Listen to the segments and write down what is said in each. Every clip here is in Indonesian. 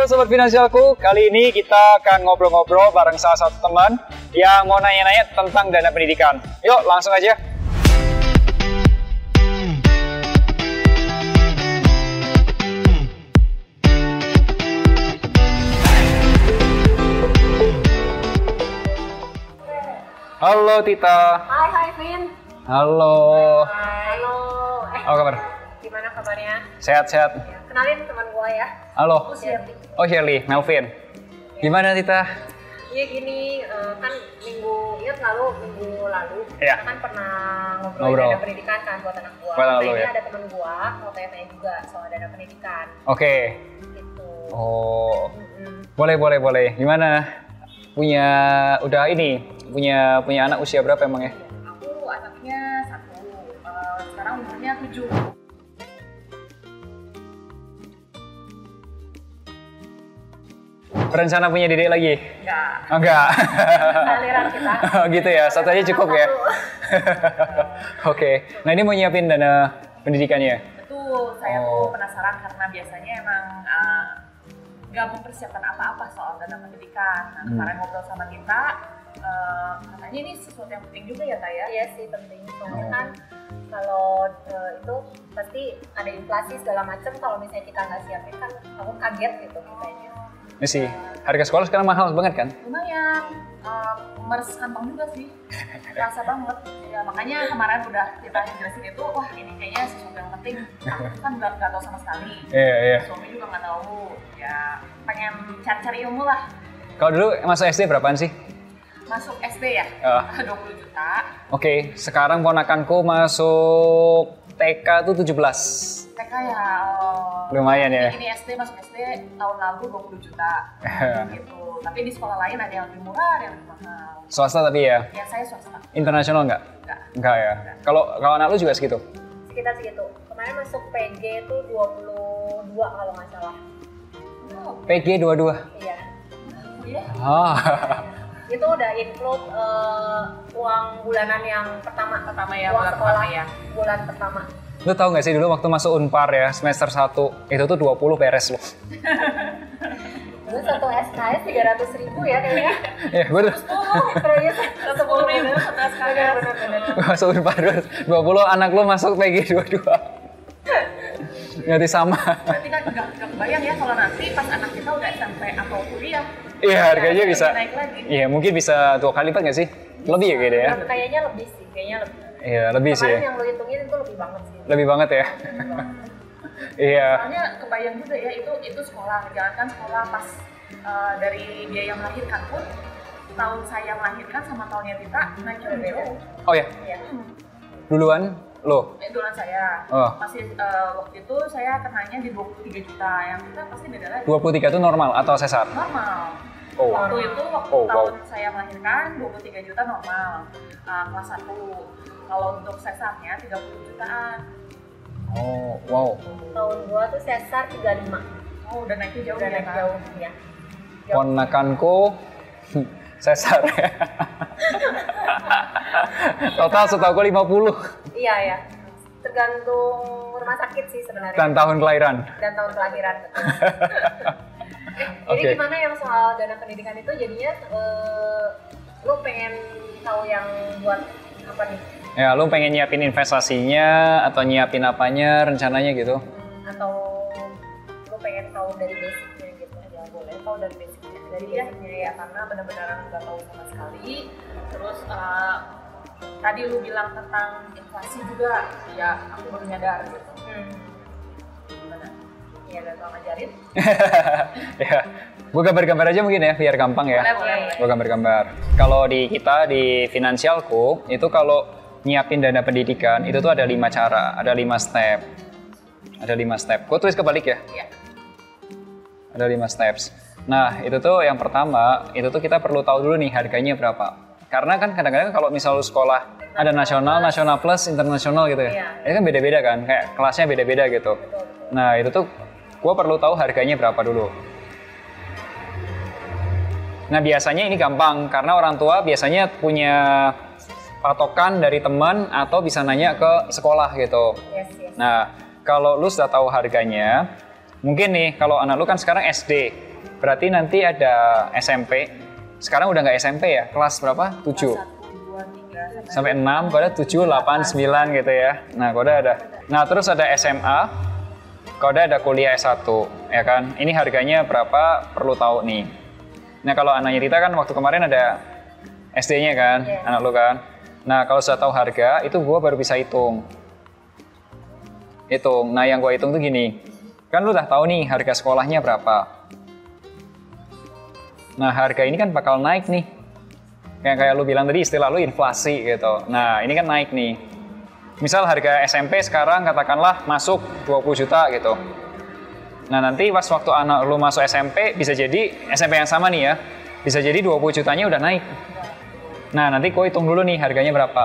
Halo Sobat Finansialku, kali ini kita akan ngobrol-ngobrol bareng salah satu teman yang mau nanya-nanya tentang dana pendidikan. Yuk langsung aja. Halo Tita. Hai Vin. Halo. Halo. Apa kabar? Gimana kabarnya? Sehat-sehat. Ya, kenalin teman gua ya. Halo. Aku Shirley. Oh Shirley, Melvin. Gimana Tita? Iya gini, kan minggu lalu Iya. kita kan pernah Ngobrol. dana pendidikan kan buat anak gua. Buat anak Nah, lu, ini ya? ada teman gua mau tanya juga soal dana pendidikan. Oke. Gitu. Oh, Mm-mm. boleh. Gimana? Punya anak usia berapa emang ya? Aku anaknya 1, sekarang umurnya 7. Berencana punya dedek lagi? Enggak. Oh, enggak. Aliran kita. Oh, gitu ya, satu aja cukup ya? Oke, nah ini mau nyiapin dana pendidikannya? Betul, saya Oh. tuh penasaran karena biasanya emang nggak mempersiapkan apa-apa soal dana pendidikan. Nah, kemarin ngobrol sama kita, katanya ini sesuatu yang penting juga ya, Taya? Iya sih penting. Soalnya Oh. kan kalau itu pasti ada inflasi segala macam. Kalau misalnya kita nggak siapin kan aku kaget gitu kitanya. Ini sih, harga sekolah sekarang mahal banget kan? Lumayan, meres kantong juga sih, terasa banget. Ya makanya kemarin udah kita jelasin itu, wah ini kayaknya sesuatu yang penting. Aku kan nggak tahu sama sekali. Iya. Suami juga nggak tahu, ya pengen cari-cari ilmu lah. Kalau dulu masa SD berapaan sih? Masuk SD ya, Ah. 20 juta. Oke, sekarang ponakanku masuk TK tuh 17. TK ya, Lumayan ya. ini SD masuk SD tahun lalu 20 juta gitu. Tapi di sekolah lain ada yang lebih murah, ada yang lebih mahal. Swasta tapi ya? Ya saya swasta, Internasional nggak? enggak. Enggak ya? Kalau anak lu juga segitu? Sekitar segitu. Kemarin masuk PG itu 22 kalau nggak salah. Oh, PG 22? Iya. ya. Ah. Itu udah include uang bulanan yang pertama Ya, uang bulan sekolah pertama ya. bulan pertama. Lu tau gak sih dulu waktu masuk Unpar ya, semester 1, itu tuh 20 beres lu. Dulu satu SKS 300.000 ya kayaknya. Ya, gue tuh Terus 10.000 satu SKS. benar. masuk Unpar 20, anak lu masuk PG 22. Ngerti sama. Berarti kan nggak kebayang ya kalau nanti pas anak kita udah SMP atau kuliah. Iya, harganya bisa. Naik lagi. Iya, mungkin bisa 2 kali lipat gak sih? Lebih ya kayaknya ya? Kayaknya lebih sih, kayaknya lebih. Iya, lebih sih Kemarin ya. yang lo hitungin itu lebih banget sih. Lebih banget ya. Iya. Soalnya kebayang juga ya itu sekolah, jangankan sekolah pas dari biaya melahirkan pun tahun saya melahirkan sama tahunnya Tita naiknya lebih jauh. Oh ya, Iya. duluan lo. Duluan saya, Oh. masih waktu itu saya kenanya di 23 juta, yang kita pasti beda lagi. 23 itu normal atau sesar? Normal. Oh. Waktu itu Oh, wow. tahun saya melahirkan 23 juta normal, kelas 1. Kalau untuk sesarnya 30 jutaan. Oh, wow. Tahun gua tuh sesar 35. Oh, udah naiknya jauh Udah ya naik kan? jauh ya. Ponakanku sesar. Total setahu 50 Iya ya. Tergantung rumah sakit sih sebenarnya. dan tahun kelahiran. Dan tahun kelahiran. Betul. Jadi Oke. gimana yang soal dana pendidikan itu jadinya lu pengen tahu yang buat apa nih? Ya, lu pengen nyiapin investasinya atau nyiapin apanya rencananya gitu? Atau lu pengen tahu dari basicnya gitu? Ya boleh tahu dari basicnya. Dari Iya, basicnya ya karena benar-benar nggak tahu sama sekali. Terus tadi lu bilang tentang inflasi juga, ya aku baru nyadar gitu. Gimana? Ya udah tolong ngajarin. Ya, gue gambar-gambar aja mungkin ya, biar gampang ya. Boleh. Gue gambar-gambar. Kalau di kita di Finansialku itu kalau nyiapin dana pendidikan itu tuh ada 5 cara, ada 5 step. Ada 5 step. Gue tulis kebalik ya. Iya. Ada 5 steps. Nah, itu tuh yang pertama, itu tuh kita perlu tahu dulu nih harganya berapa. Karena kan kadang-kadang kalau misal lu sekolah ada nasional plus, internasional gitu ya. Iya. Itu kan beda-beda kan, kayak kelasnya beda-beda gitu. Nah, itu tuh gue perlu tahu harganya berapa dulu. Nah, biasanya ini gampang karena orang tua biasanya punya patokan dari teman atau bisa nanya ke sekolah gitu. Yes. Nah, kalau lu sudah tahu harganya, mungkin nih kalau anak lu kan sekarang SD, berarti nanti ada SMP. Sekarang udah nggak SMP ya, kelas berapa? 7. Kelas 1, 2, 3 sampai 6, kode 7, 8, 9 gitu ya. Nah, kode ada. Nah, terus ada SMA, kode ada kuliah S1, ya kan? Ini harganya berapa, perlu tahu nih. Nah, kalau anaknya Tita kan waktu kemarin ada SD-nya kan, anak lu kan. Nah, kalau sudah tahu harga, itu gua baru bisa hitung. Nah, yang gua hitung tuh gini. Kan lu udah tahu nih harga sekolahnya berapa. Nah, harga ini kan bakal naik nih. Kayak lu bilang tadi, istilah lu inflasi gitu. Nah, ini kan naik nih. Misal harga SMP sekarang katakanlah masuk 20 juta gitu. Nah, nanti pas waktu anak lu masuk SMP, bisa jadi SMP yang sama nih ya, bisa jadi 20 jutanya udah naik. Nah, nanti gue hitung dulu nih harganya berapa.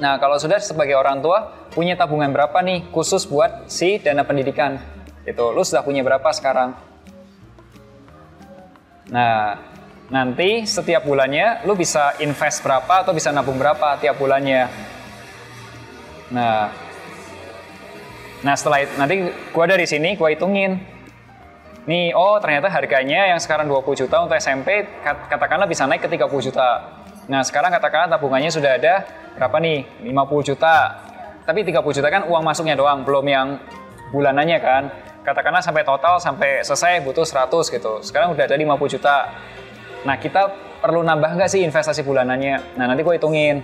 Nah, kalau sudah sebagai orang tua, punya tabungan berapa nih khusus buat si dana pendidikan. Gitu. Lu sudah punya berapa sekarang? Nah, nanti setiap bulannya lu bisa invest berapa atau bisa nabung berapa tiap bulannya. Nah setelah itu, nanti gua dari sini gua hitungin. Nih, oh ternyata harganya yang sekarang 20 juta untuk SMP katakanlah bisa naik ke 30 juta. Nah, sekarang katakanlah tabungannya sudah ada berapa nih? 50 juta. Tapi 30 juta kan uang masuknya doang, belum yang bulanannya kan. Katakanlah sampai total, sampai selesai butuh 100 gitu. Sekarang udah ada 50 juta. Nah, kita perlu nambah nggak sih investasi bulanannya? Nah, nanti gue hitungin.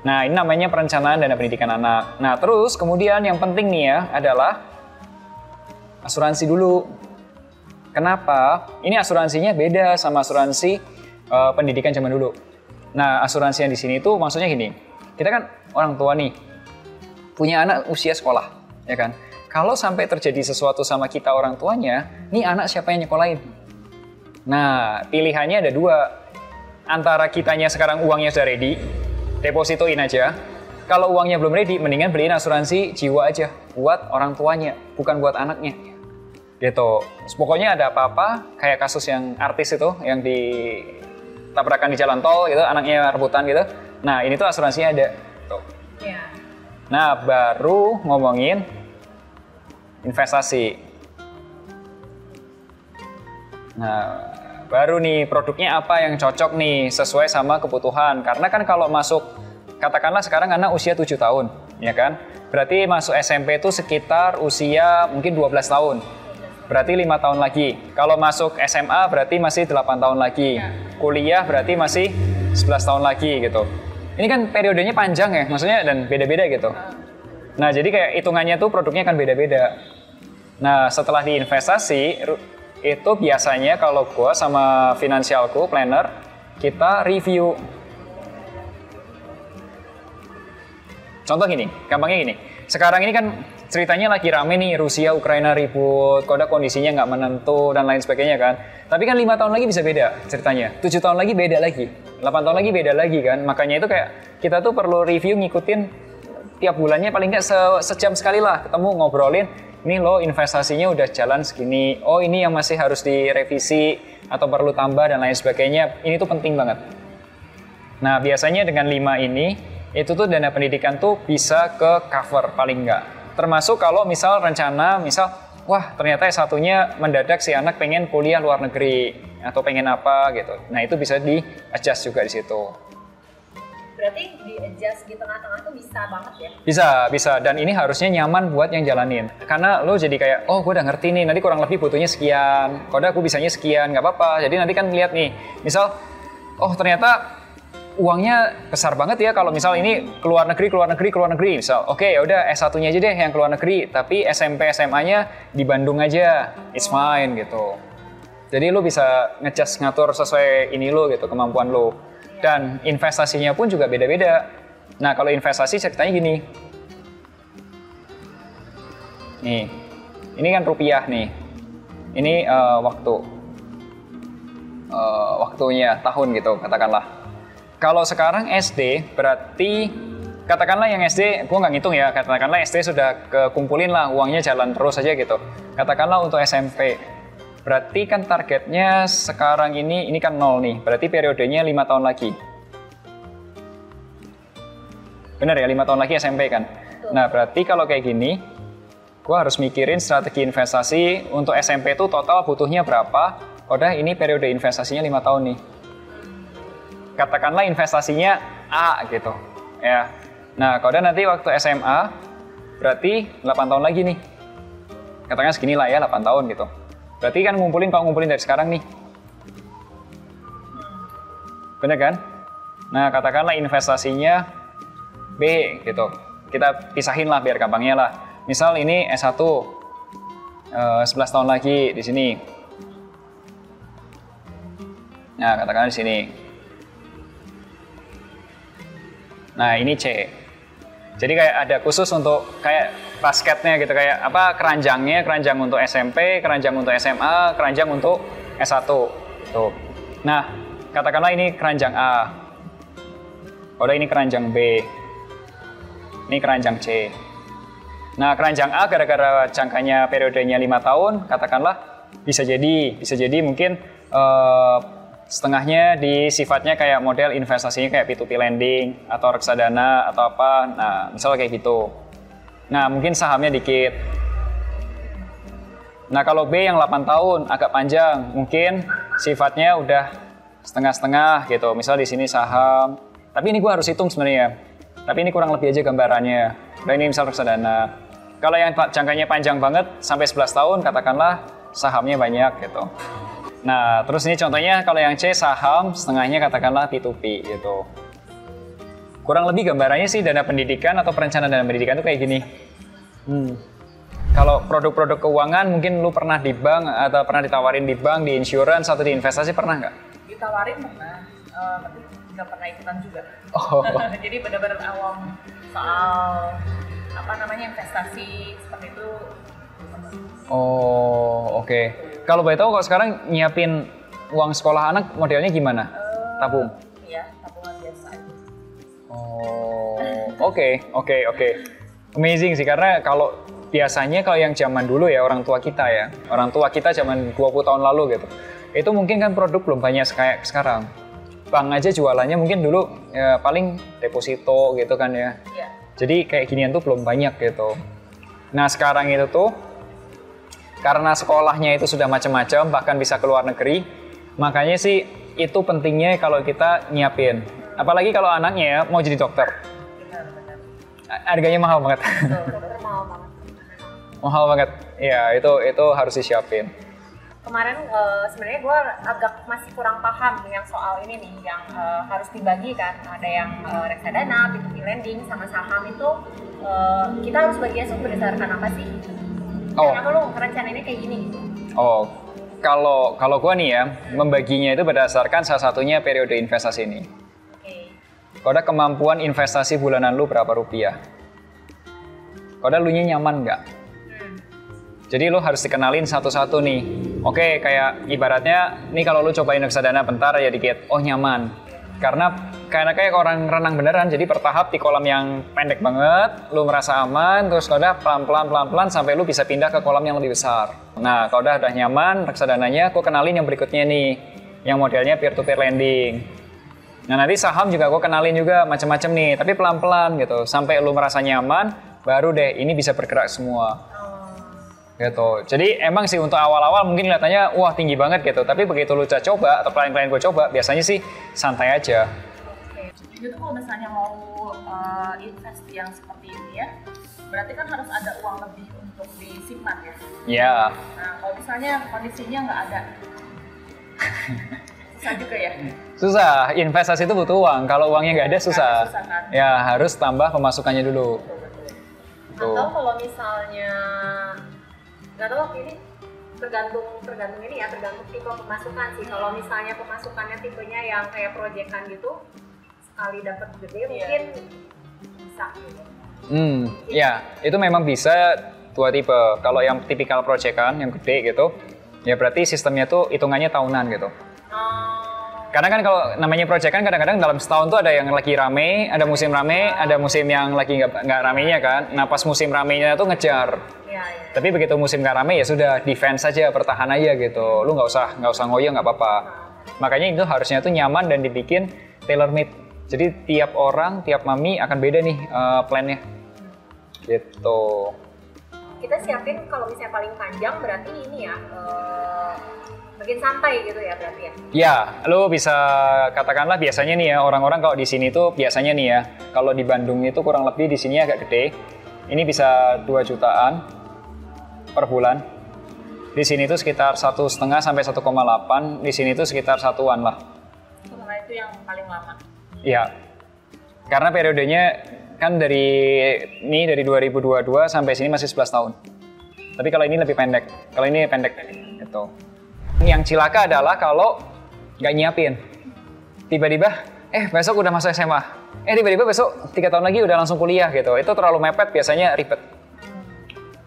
Nah, ini namanya perencanaan dana pendidikan anak. Nah, terus kemudian yang penting nih ya adalah asuransi dulu. Kenapa? Ini asuransinya beda sama asuransi pendidikan zaman dulu. Nah, asuransi yang di sini itu maksudnya gini. Kita kan orang tua nih, punya anak usia sekolah, ya kan? Kalau sampai terjadi sesuatu sama kita orang tuanya, nih anak siapa yang nyekolahin? Nah, pilihannya ada dua. Antara kitanya sekarang uangnya sudah ready, depositoin aja. Kalau uangnya belum ready, mendingan beliin asuransi jiwa aja buat orang tuanya, bukan buat anaknya. Gitu. Pokoknya ada apa-apa, kayak kasus yang artis itu, yang ditabrakan di jalan tol gitu, anaknya rebutan gitu. Nah, ini tuh asuransinya ada. Tuh. Nah, baru ngomongin investasi. Nah, baru nih produknya apa yang cocok nih sesuai sama kebutuhan. Karena kan kalau masuk, katakanlah sekarang anak usia 7 tahun, ya kan? Berarti masuk SMP itu sekitar usia mungkin 12 tahun. Berarti 5 tahun lagi. Kalau masuk SMA berarti masih 8 tahun lagi. Kuliah berarti masih 11 tahun lagi gitu. Ini kan periodenya panjang ya, maksudnya dan beda-beda gitu. Nah, jadi kayak hitungannya tuh produknya kan beda-beda. Nah, setelah diinvestasi, itu biasanya kalau gue sama finansialku, planner, kita review. Contoh gini, gampangnya gini. Sekarang ini kan ceritanya lagi rame nih, Rusia, Ukraina ribut, kondisinya nggak menentu, dan lain sebagainya kan. Tapi kan 5 tahun lagi bisa beda ceritanya. 7 tahun lagi beda lagi. 8 tahun lagi beda lagi kan. Makanya itu kayak kita tuh perlu review, ngikutin tiap bulannya paling nggak sejam sekali lah ketemu ngobrolin, ini loh investasinya udah jalan segini, oh ini yang masih harus direvisi atau perlu tambah dan lain sebagainya. Ini tuh penting banget. Nah, biasanya dengan 5 ini itu tuh dana pendidikan tuh bisa ke cover paling nggak. Termasuk kalau misal rencana, misal wah ternyata S1-nya mendadak si anak pengen kuliah luar negeri atau pengen apa gitu. Nah, itu bisa di adjust juga di situ. Berarti di-adjust di tengah-tengah tuh bisa banget ya? Bisa. Dan ini harusnya nyaman buat yang jalanin. Karena lo jadi kayak, oh gue udah ngerti nih, nanti kurang lebih butuhnya sekian. Kode aku bisanya sekian, nggak apa-apa. Jadi nanti kan lihat nih, misal, oh ternyata uangnya besar banget ya kalau misal ini keluar negeri. Misal, oke ya udah S1-nya aja deh yang keluar negeri. Tapi SMP, SMA-nya di Bandung aja, it's fine gitu. Jadi lo bisa ngecas ngatur sesuai ini lo gitu, kemampuan lo. Dan investasinya pun juga beda-beda. Nah, kalau investasi ceritanya gini. Nih, ini kan rupiah nih. Ini waktunya tahun gitu, katakanlah. Kalau sekarang SD, berarti katakanlah yang SD, gue nggak ngitung ya. Katakanlah SD sudah kekumpulin lah, uangnya jalan terus aja gitu. Katakanlah untuk SMP. Berarti kan targetnya sekarang ini kan 0 nih. Berarti periodenya 5 tahun lagi. Benar ya, 5 tahun lagi SMP kan? Betul. Nah, berarti kalau kayak gini, gue harus mikirin strategi investasi untuk SMP itu total butuhnya berapa. Udah ini periode investasinya 5 tahun nih. Katakanlah investasinya A gitu. Ya. Nah, kalau nanti waktu SMA berarti 8 tahun lagi nih. Katakan segini lah ya, 8 tahun gitu. Berarti kan kalau ngumpulin dari sekarang nih. Bener kan? Nah, katakanlah investasinya B gitu. Kita pisahin lah biar gampangnya lah. Misal ini S1 11 tahun lagi di sini. Nah, katakan di sini. Nah, ini C. Jadi kayak ada khusus untuk kayak basketnya gitu, kayak apa keranjangnya, keranjang untuk SMP, keranjang untuk SMA, keranjang untuk S1. Tuh. Nah, katakanlah ini keranjang A. Udah ini keranjang B. Ini keranjang C. Nah, keranjang A gara-gara jangkanya periodenya 5 tahun, katakanlah bisa jadi mungkin setengahnya di sifatnya kayak model investasinya kayak P2P lending atau reksadana atau apa. Nah, misalnya kayak gitu. Nah, mungkin sahamnya dikit. Nah, kalau B yang 8 tahun agak panjang, mungkin sifatnya udah setengah-setengah gitu. Misal di sini saham. Tapi ini gue harus hitung sebenarnya. Tapi ini kurang lebih aja gambarannya. Nah, ini misal reksadana. Kalau yang jangkanya panjang banget sampai 11 tahun katakanlah sahamnya banyak gitu. Nah, terus ini contohnya kalau yang C saham, setengahnya katakanlah P2P gitu. Kurang lebih gambarannya sih dana pendidikan atau perencanaan dana pendidikan itu kayak gini. Kalau produk-produk keuangan mungkin lu pernah di bank atau pernah ditawarin di bank, di insurance atau di investasi pernah nggak? Ditawarin pernah, tapi nggak pernah ikutan juga. Oh. Jadi benar-benar awam soal apa namanya investasi seperti itu. Oh, oke. Kalau boleh tahu kok sekarang nyiapin uang sekolah anak modelnya gimana? Tabung? Iya, tabungan biasa. Oh, oke. Amazing sih, karena kalau biasanya kalau yang zaman dulu ya orang tua kita zaman 20 tahun lalu gitu, itu mungkin kan produk belum banyak kayak sekarang. Bank aja jualannya mungkin dulu ya paling deposito gitu kan ya. Iya. Jadi kayak ginian tuh belum banyak gitu. Nah sekarang itu tuh karena sekolahnya itu sudah macam-macam, bahkan bisa ke luar negeri, makanya sih itu pentingnya kalau kita nyiapin. Apalagi kalau anaknya ya mau jadi dokter. Benar. Harganya mahal banget. Dokter mahal banget. Mahal banget. Ya, itu harus disiapin. Kemarin sebenarnya gue agak masih kurang paham yang soal ini nih, yang harus dibagi kan. Ada yang reksadana, P2P lending, sama saham itu kita harus baginya berdasarkan apa sih? Kenapa lu rencananya kayak gini gitu? Oh, kalau gue nih ya, membaginya itu berdasarkan salah satunya periode investasi ini. Kalau ada kemampuan investasi bulanan lu berapa rupiah? Kalau ada lu nyaman nggak? Jadi lu harus dikenalin satu-satu nih. Oke, kayak ibaratnya, nih kalau lu cobain reksadana bentar ya dikit, oh nyaman. Karena kayak orang renang beneran, jadi bertahap di kolam yang pendek banget, lu merasa aman, terus kalau udah pelan-pelan sampai lu bisa pindah ke kolam yang lebih besar. Nah, kalau udah nyaman reksadananya, aku kenalin yang berikutnya nih, yang modelnya peer-to-peer lending. Nah, nanti saham juga aku kenalin juga macam-macam nih, tapi pelan-pelan gitu, sampai lu merasa nyaman, baru deh ini bisa bergerak semua. Gitu. Jadi emang sih untuk awal-awal mungkin kelihatannya wah tinggi banget gitu, tapi begitu lu coba atau klien-klien gue coba, biasanya sih santai aja. Oke. Itu kalau misalnya mau invest yang seperti ini ya, berarti kan harus ada uang lebih untuk disimpan ya? Iya. Nah, kalau misalnya kondisinya nggak ada, susah juga ya? Susah, investasi itu butuh uang, kalau uangnya nggak ada susah. Susah kan? Ya harus tambah pemasukannya dulu. Atau kalau misalnya nggak tahu ini tergantung ini ya, tergantung tipe pemasukan sih. Kalau misalnya pemasukannya tipenya yang kayak proyekan gitu, sekali dapat gede mungkin bisa gitu. Ya itu memang bisa dua tipe. Kalau yang tipikal proyekan yang gede gitu, ya berarti sistemnya tuh hitungannya tahunan gitu. Karena kan kalau namanya proyekan kadang-kadang dalam setahun tuh ada yang lagi rame, ada musim rame, ada musim yang lagi nggak ramenya kan. Nah pas musim ramenya tuh ngejar. Ya. Tapi begitu musim nggak rame ya sudah defense aja, bertahan aja gitu. Lu nggak usah ngoyo nggak apa-apa. Makanya itu harusnya tuh nyaman dan dibikin tailor made. Jadi tiap orang, tiap mami akan beda nih plannya. Gitu. kita siapin kalau misalnya paling panjang berarti ini ya makin santai gitu ya berarti ya? Ya, lo bisa katakanlah biasanya nih ya, orang-orang kalau di sini tuh biasanya nih ya, kalau di Bandung itu kurang lebih di sini agak gede. Ini bisa 2 jutaan per bulan. Di sini tuh sekitar 1,5 sampai 1,8. Di sini tuh sekitar 1-an lah. Karena itu yang paling lama. Iya. Karena periodenya kan dari 2022 sampai sini masih 11 tahun. Tapi kalau ini lebih pendek. Kalau ini pendek gitu. Yang cilaka adalah kalau nggak nyiapin. Tiba-tiba, besok udah masuk SMA. Tiba-tiba besok 3 tahun lagi udah langsung kuliah gitu. Itu terlalu mepet, biasanya ribet.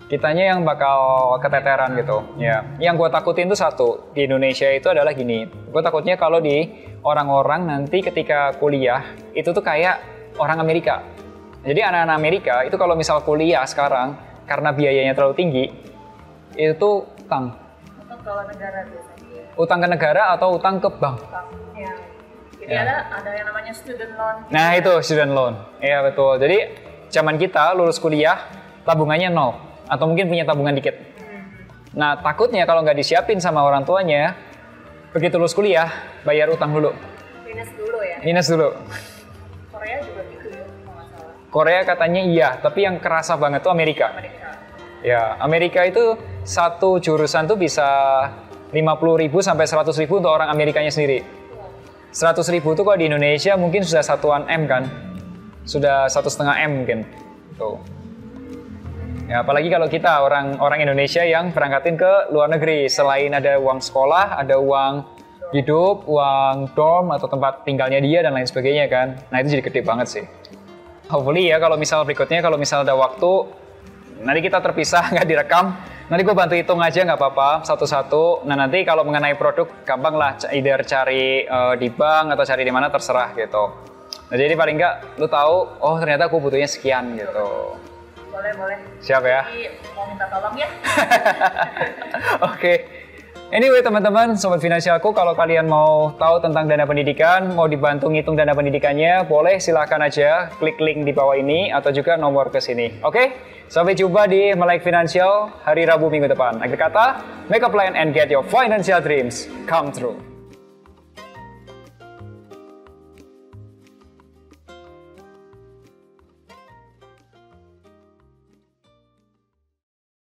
Kitanya yang bakal keteteran gitu. Ya. Yang gue takutin tuh satu, di Indonesia itu adalah gini. Gue takutnya kalau di orang-orang nanti ketika kuliah, itu tuh kayak orang Amerika. Jadi anak-anak Amerika itu kalau misal kuliah sekarang, karena biayanya terlalu tinggi, itu utang. Kalau negara biasanya. Utang ke negara atau utang ke bank? Ya. Jadi ada yang namanya student loan. Nah itu student loan. Iya betul. Jadi zaman kita lulus kuliah tabungannya 0 atau mungkin punya tabungan dikit. Nah takutnya kalau nggak disiapin sama orang tuanya, begitu lulus kuliah bayar utang dulu. Minus dulu ya? Minus dulu. Korea juga gitu ya, kalau nggak salah. Korea katanya iya, tapi yang kerasa banget tuh Amerika. Ya, Amerika itu satu jurusan tuh bisa 50.000 sampai 100.000 untuk orang Amerikanya sendiri. 100.000 tuh kalau di Indonesia mungkin sudah 1-an M kan? Sudah 1,5 M mungkin. Tuh. Ya, apalagi kalau kita orang Indonesia yang berangkatin ke luar negeri, selain ada uang sekolah, ada uang hidup, uang dorm atau tempat tinggalnya dia dan lain sebagainya kan. Nah, itu jadi gede banget sih. Hopefully ya kalau misal berikutnya kalau misal ada waktu nanti kita terpisah, nggak direkam. Nanti gue bantu hitung aja, nggak apa-apa, satu-satu. Nah nanti kalau mengenai produk, gampang lah. Either cari di bank atau cari di mana, terserah gitu. Nah jadi paling nggak, lu tahu, oh ternyata aku butuhnya sekian gitu. Boleh. Siap ya? Jadi mau minta tolong ya. Oke. Anyway teman-teman, Sobat Finansialku, kalau kalian mau tahu tentang dana pendidikan, mau dibantu ngitung dana pendidikannya, boleh silakan aja klik link di bawah ini atau juga nomor ke sini. Oke? Sampai jumpa di Melek Financial hari Rabu minggu depan. Akhir kata, make a plan and get your financial dreams come true.